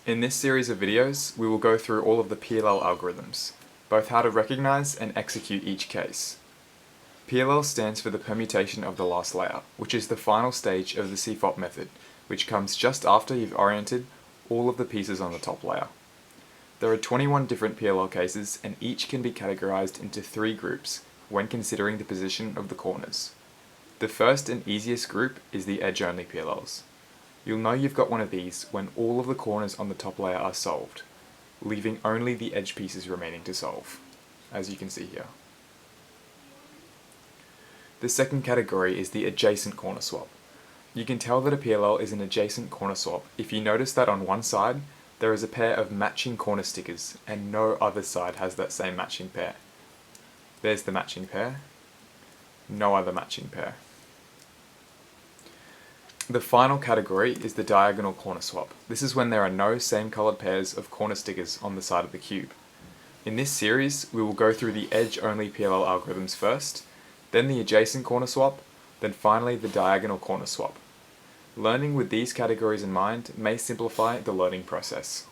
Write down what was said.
In this series of videos, we will go through all of the PLL algorithms, both how to recognize and execute each case. PLL stands for the permutation of the last layer, which is the final stage of the CFOP method, which comes just after you've oriented all of the pieces on the top layer. There are 21 different PLL cases, and each can be categorized into 3 groups when considering the position of the corners. The first and easiest group is the edge-only PLLs. You'll know you've got one of these when all of the corners on the top layer are solved, leaving only the edge pieces remaining to solve, as you can see here. The second category is the adjacent corner swap. You can tell that a PLL is an adjacent corner swap if you notice that on one side there is a pair of matching corner stickers and no other side has that same matching pair. There's the matching pair, no other matching pair. The final category is the diagonal corner swap. This is when there are no same colored pairs of corner stickers on the side of the cube. In this series, we will go through the edge-only PLL algorithms first, then the adjacent corner swap, then finally the diagonal corner swap. Learning with these categories in mind may simplify the learning process.